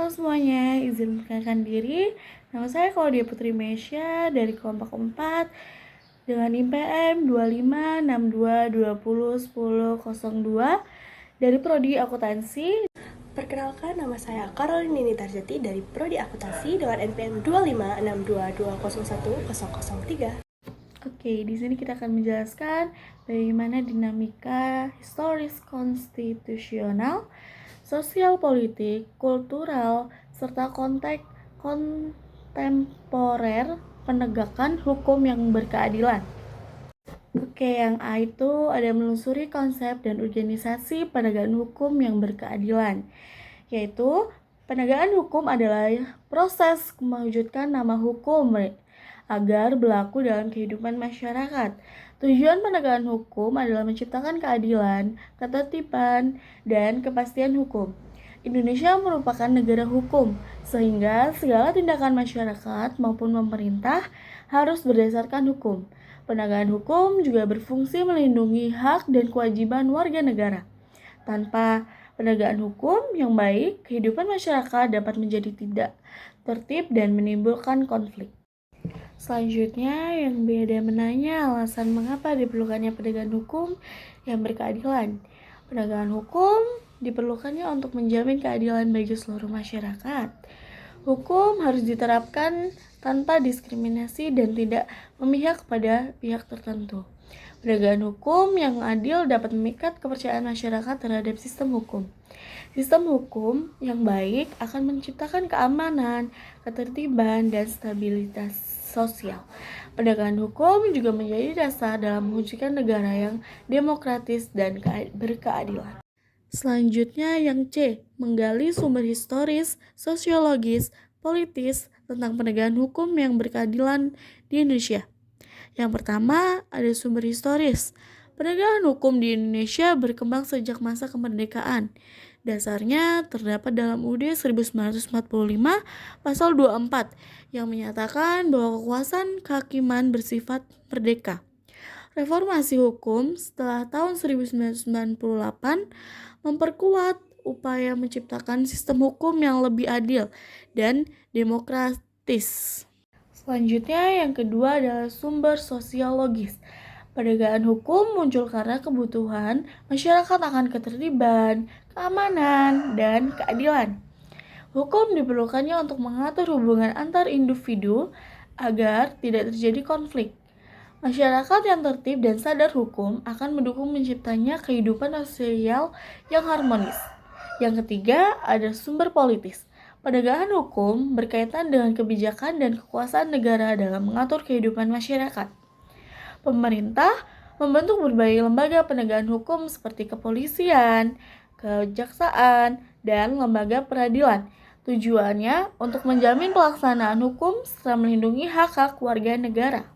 Halo semuanya, izin memperkenalkan diri. Nama saya Claudia Putri Mesya dari kelompok 4 dengan IPM 2562201002 dari Prodi Akuntansi. Perkenalkan, nama saya Caroline Nini Tarjati dari Prodi Akuntansi dengan NPM 2562201003. Oke, di sini kita akan menjelaskan bagaimana dinamika historis konstitusional, sosial politik, kultural, serta konteks kontemporer penegakan hukum yang berkeadilan. Oke, yang A itu ada menelusuri konsep dan organisasi penegakan hukum yang berkeadilan, yaitu penegakan hukum adalah proses mewujudkan nama hukum agar berlaku dalam kehidupan masyarakat. Tujuan penegakan hukum adalah menciptakan keadilan, ketertiban, dan kepastian hukum. Indonesia merupakan negara hukum, sehingga segala tindakan masyarakat maupun pemerintah harus berdasarkan hukum. Penegakan hukum juga berfungsi melindungi hak dan kewajiban warga negara. Tanpa penegakan hukum yang baik, kehidupan masyarakat dapat menjadi tidak tertib dan menimbulkan konflik. Selanjutnya, yang beda menanya alasan mengapa diperlukannya penegakan hukum yang berkeadilan. Penegakan hukum diperlukannya untuk menjamin keadilan bagi seluruh masyarakat. Hukum harus diterapkan tanpa diskriminasi dan tidak memihak kepada pihak tertentu. Penegakan hukum yang adil dapat mengikat kepercayaan masyarakat terhadap sistem hukum. Sistem hukum yang baik akan menciptakan keamanan, ketertiban, dan stabilitas sosial. Penegakan hukum juga menjadi dasar dalam mewujudkan negara yang demokratis dan berkeadilan. Selanjutnya yang C, menggali sumber historis, sosiologis, politis tentang penegakan hukum yang berkeadilan di Indonesia. Yang pertama, ada sumber historis. Penegakan hukum di Indonesia berkembang sejak masa kemerdekaan. Dasarnya terdapat dalam UUD 1945 pasal 24 yang menyatakan bahwa kekuasaan kehakiman bersifat merdeka. Reformasi hukum setelah tahun 1998 memperkuat upaya menciptakan sistem hukum yang lebih adil dan demokratis. Selanjutnya yang kedua adalah sumber sosiologis. Penegakan hukum muncul karena kebutuhan masyarakat akan ketertiban, keamanan, dan keadilan. Hukum diperlukannya untuk mengatur hubungan antar individu agar tidak terjadi konflik. Masyarakat yang tertib dan sadar hukum akan mendukung menciptanya kehidupan sosial yang harmonis. Yang ketiga, ada sumber politis. Penegakan hukum berkaitan dengan kebijakan dan kekuasaan negara dalam mengatur kehidupan masyarakat. Pemerintah membentuk berbagai lembaga penegakan hukum seperti kepolisian, kejaksaan, dan lembaga peradilan. Tujuannya untuk menjamin pelaksanaan hukum serta melindungi hak-hak warga negara.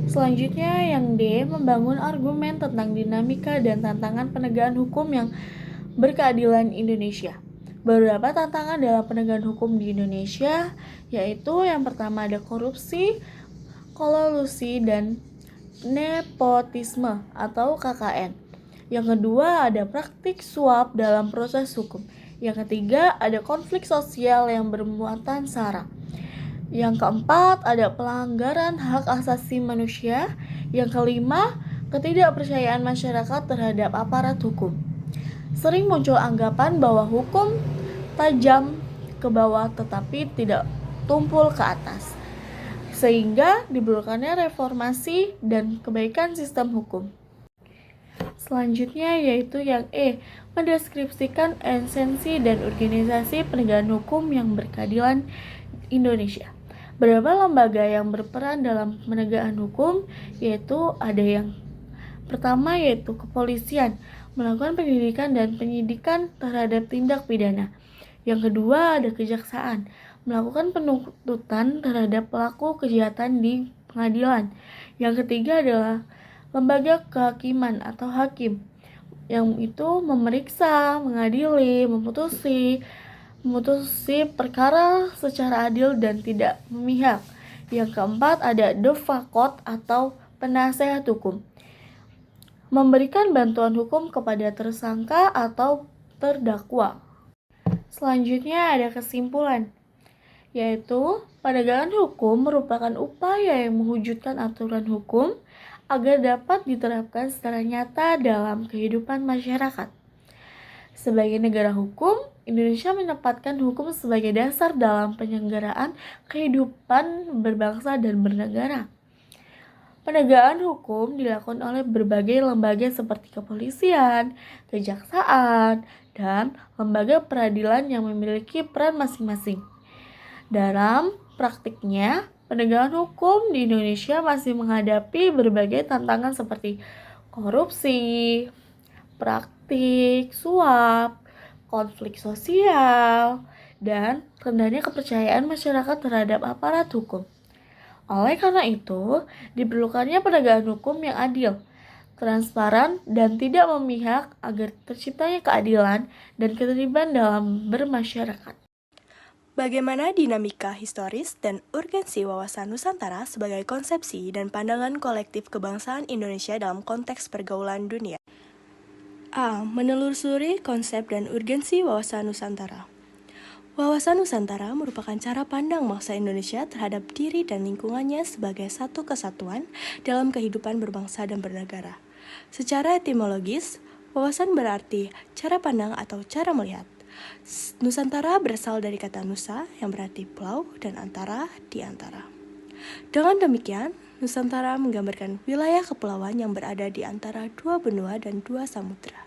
Selanjutnya yang D, membangun argumen tentang dinamika dan tantangan penegakan hukum yang berkeadilan Indonesia. Beberapa tantangan dalam penegakan hukum di Indonesia yaitu yang pertama ada korupsi, kolusi, dan nepotisme atau KKN. Yang kedua ada praktik suap dalam proses hukum. Yang ketiga ada konflik sosial yang bermuatan SARA. Yang keempat, ada pelanggaran hak asasi manusia. Yang kelima, ketidakpercayaan masyarakat terhadap aparat hukum. Sering muncul anggapan bahwa hukum tajam ke bawah tetapi tidak tumpul ke atas, sehingga diperlukannya reformasi dan kebaikan sistem hukum. Selanjutnya yaitu yang E, mendeskripsikan esensi dan organisasi penegakan hukum yang berkeadilan Indonesia. Beberapa lembaga yang berperan dalam penegakan hukum yaitu ada yang pertama yaitu kepolisian, melakukan penyelidikan dan penyidikan terhadap tindak pidana. Yang kedua ada kejaksaan, melakukan penuntutan terhadap pelaku kejahatan di pengadilan. Yang ketiga adalah lembaga kehakiman atau hakim, yang itu memeriksa, mengadili, memutusi perkara secara adil dan tidak memihak. Yang keempat ada advokat atau penasehat hukum, memberikan bantuan hukum kepada tersangka atau terdakwa. Selanjutnya ada kesimpulan, yaitu penegakan hukum merupakan upaya yang mewujudkan aturan hukum agar dapat diterapkan secara nyata dalam kehidupan masyarakat. Sebagai negara hukum, Indonesia menempatkan hukum sebagai dasar dalam penyelenggaraan kehidupan berbangsa dan bernegara. Penegakan hukum dilakukan oleh berbagai lembaga seperti kepolisian, kejaksaan, dan lembaga peradilan yang memiliki peran masing-masing. Dalam praktiknya, penegakan hukum di Indonesia masih menghadapi berbagai tantangan seperti korupsi, praktik suap, konflik sosial, dan rendahnya kepercayaan masyarakat terhadap aparat hukum. Oleh karena itu, diperlukannya penegakan hukum yang adil, transparan, dan tidak memihak agar terciptanya keadilan dan ketertiban dalam bermasyarakat. Bagaimana dinamika historis dan urgensi wawasan Nusantara sebagai konsepsi dan pandangan kolektif kebangsaan Indonesia dalam konteks pergaulan dunia? A. Menelusuri konsep dan urgensi wawasan Nusantara. Wawasan Nusantara merupakan cara pandang bangsa Indonesia terhadap diri dan lingkungannya sebagai satu kesatuan dalam kehidupan berbangsa dan bernegara. Secara etimologis, wawasan berarti cara pandang atau cara melihat. Nusantara berasal dari kata nusa yang berarti pulau dan antara di antara. Dengan demikian, Nusantara menggambarkan wilayah kepulauan yang berada di antara dua benua dan dua samudra.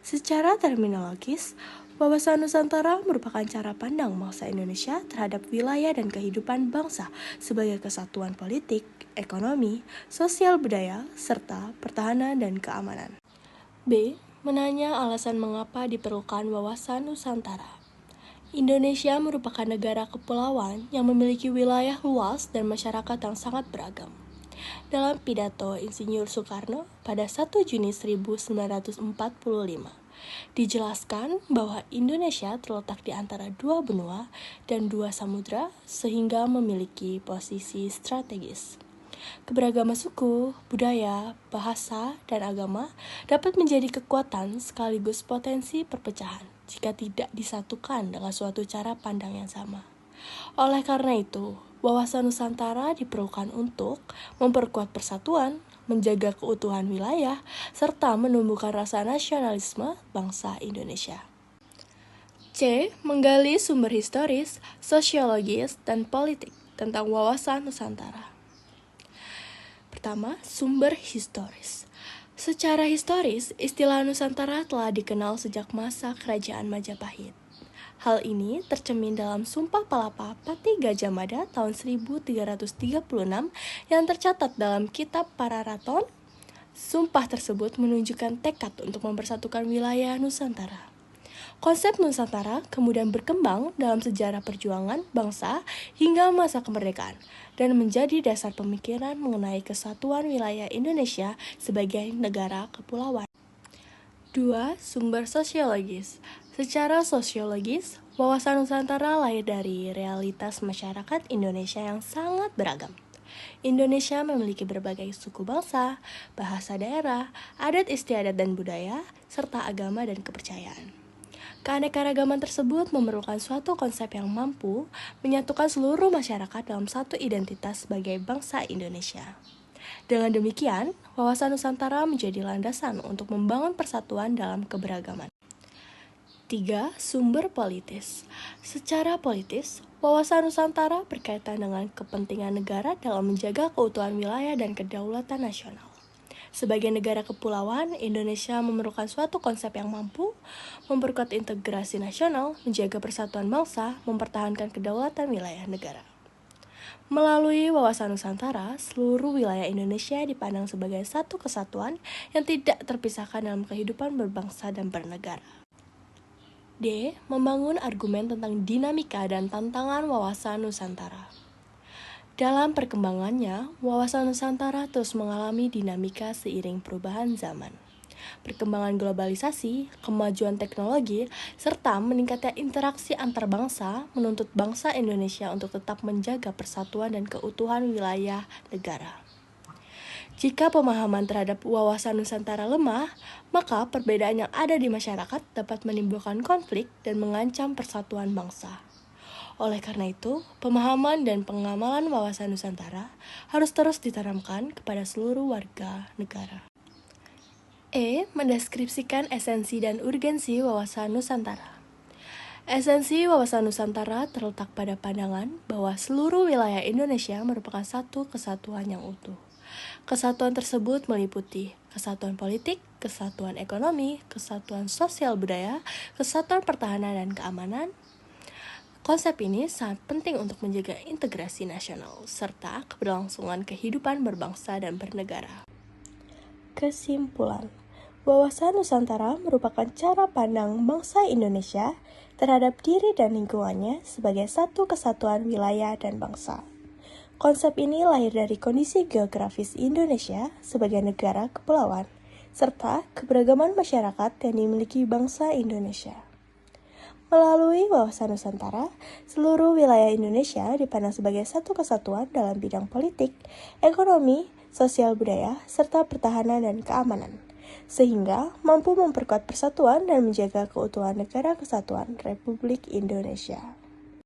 Secara terminologis, wawasan Nusantara merupakan cara pandang bangsa Indonesia terhadap wilayah dan kehidupan bangsa sebagai kesatuan politik, ekonomi, sosial budaya, serta pertahanan dan keamanan. B. Menanya alasan mengapa diperlukan wawasan Nusantara. Indonesia merupakan negara kepulauan yang memiliki wilayah luas dan masyarakat yang sangat beragam. Dalam pidato Insinyur Soekarno pada 1 Juni 1945, dijelaskan bahwa Indonesia terletak di antara dua benua dan dua samudra sehingga memiliki posisi strategis. Keberagaman suku, budaya, bahasa, dan agama dapat menjadi kekuatan sekaligus potensi perpecahan jika tidak disatukan dengan suatu cara pandang yang sama. Oleh karena itu, wawasan Nusantara diperlukan untuk memperkuat persatuan, menjaga keutuhan wilayah, serta menumbuhkan rasa nasionalisme bangsa Indonesia. C. Menggali sumber historis, sosiologis, dan politik tentang wawasan Nusantara. Pertama, sumber historis. Secara historis, istilah Nusantara telah dikenal sejak masa Kerajaan Majapahit. Hal ini tercermin dalam Sumpah Palapa Pati Gajah Mada tahun 1336 yang tercatat dalam Kitab Pararaton. Sumpah tersebut menunjukkan tekad untuk mempersatukan wilayah Nusantara. Konsep Nusantara kemudian berkembang dalam sejarah perjuangan bangsa hingga masa kemerdekaan dan menjadi dasar pemikiran mengenai kesatuan wilayah Indonesia sebagai negara kepulauan. 2. Sumber sosiologis. Secara sosiologis, wawasan Nusantara lahir dari realitas masyarakat Indonesia yang sangat beragam. Indonesia memiliki berbagai suku bangsa, bahasa daerah, adat istiadat dan budaya, serta agama dan kepercayaan. Keanekaragaman tersebut memerlukan suatu konsep yang mampu menyatukan seluruh masyarakat dalam satu identitas sebagai bangsa Indonesia. Dengan demikian, wawasan Nusantara menjadi landasan untuk membangun persatuan dalam keberagaman. 3. Sumber politis. Secara politis, wawasan Nusantara berkaitan dengan kepentingan negara dalam menjaga keutuhan wilayah dan kedaulatan nasional. Sebagai negara kepulauan, Indonesia memerlukan suatu konsep yang mampu memperkuat integrasi nasional, menjaga persatuan bangsa, mempertahankan kedaulatan wilayah negara. Melalui wawasan Nusantara, seluruh wilayah Indonesia dipandang sebagai satu kesatuan yang tidak terpisahkan dalam kehidupan berbangsa dan bernegara. D. Membangun argumen tentang dinamika dan tantangan wawasan Nusantara. Dalam perkembangannya, wawasan Nusantara terus mengalami dinamika seiring perubahan zaman. Perkembangan globalisasi, kemajuan teknologi, serta meningkatnya interaksi antar bangsa menuntut bangsa Indonesia untuk tetap menjaga persatuan dan keutuhan wilayah negara. Jika pemahaman terhadap wawasan Nusantara lemah, maka perbedaan yang ada di masyarakat dapat menimbulkan konflik dan mengancam persatuan bangsa. Oleh karena itu, pemahaman dan pengamalan wawasan Nusantara harus terus ditanamkan kepada seluruh warga negara. Mendeskripsikan esensi dan urgensi wawasan Nusantara. Esensi wawasan Nusantara terletak pada pandangan bahwa seluruh wilayah Indonesia merupakan satu kesatuan yang utuh. Kesatuan tersebut meliputi kesatuan politik, kesatuan ekonomi, kesatuan sosial budaya, kesatuan pertahanan dan keamanan. Konsep ini sangat penting untuk menjaga integrasi nasional serta keberlangsungan kehidupan berbangsa dan bernegara. Kesimpulan, wawasan Nusantara merupakan cara pandang bangsa Indonesia terhadap diri dan lingkungannya sebagai satu kesatuan wilayah dan bangsa. Konsep ini lahir dari kondisi geografis Indonesia sebagai negara kepulauan, serta keberagaman masyarakat yang dimiliki bangsa Indonesia. Melalui wawasan Nusantara, seluruh wilayah Indonesia dipandang sebagai satu kesatuan dalam bidang politik, ekonomi, sosial budaya, serta pertahanan dan keamanan, sehingga mampu memperkuat persatuan dan menjaga keutuhan Negara Kesatuan Republik Indonesia.